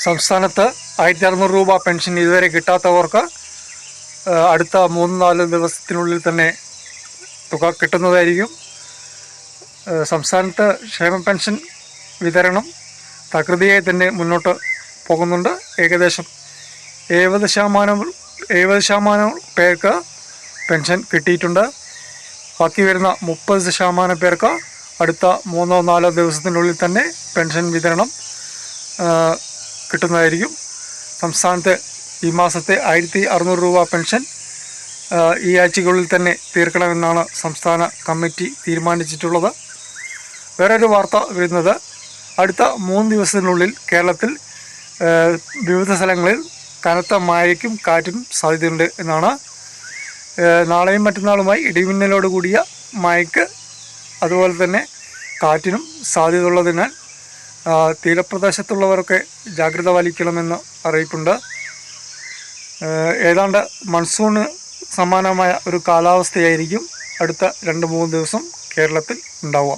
സംസ്ഥാനത്ത് 1600 രൂപ പെൻഷൻ ഇതുവരെ കിട്ടാത്തവർക്ക് അടുത്ത 3-4 ദിവസത്തിനുള്ളിൽ തന്നെ തുക കിട്ടുന്നതായിരിക്കും. സംസ്ഥാനത്ത് ക്ഷേമ പെൻഷൻ വിതരണം തകൃതിയായി തന്നെ മുന്നോട്ട് പോകുന്നുണ്ട്. ഏകദേശം 70% പേർക്ക് പെൻഷൻ കിട്ടിയിട്ടുണ്ട്. ബാക്കി വരുന്ന 30% പേർക്ക് അടുത്ത 3-4 ദിവസത്തിനുള്ളിൽ തന്നെ പെൻഷൻ വിതരണം കിട്ടുന്നതായിരിക്കും. സംസ്ഥാനത്ത് ഈ മാസത്തെ 1600 രൂപ പെൻഷൻ ഈ ആഴ്ചകളിൽ തന്നെ തീർക്കണമെന്നാണ് സംസ്ഥാന കമ്മിറ്റി തീരുമാനിച്ചിട്ടുള്ളത്. വേറൊരു വാർത്ത വരുന്നത് അടുത്ത 3 ദിവസത്തിനുള്ളിൽ കേരളത്തിൽ വിവിധ സ്ഥലങ്ങളിൽ കനത്ത മഴയ്ക്കും കാറ്റിനും സാധ്യതയുണ്ട് എന്നാണ്. നാളെയും മറ്റന്നാളുമായി ഇടിമിന്നലോട് കൂടിയ മഴയ്ക്ക് അതുപോലെ തന്നെ കാറ്റിനും സാധ്യതയുള്ളതിനാൽ തീരപ്രദേശത്തുള്ളവരൊക്കെ ജാഗ്രത പാലിക്കണമെന്ന് അറിയിപ്പുണ്ട്. ഏതാണ്ട് മൺസൂണ് സമാനമായ ഒരു കാലാവസ്ഥയായിരിക്കും അടുത്ത 2-3 ദിവസം കേരളത്തിൽ ഉണ്ടാവുക.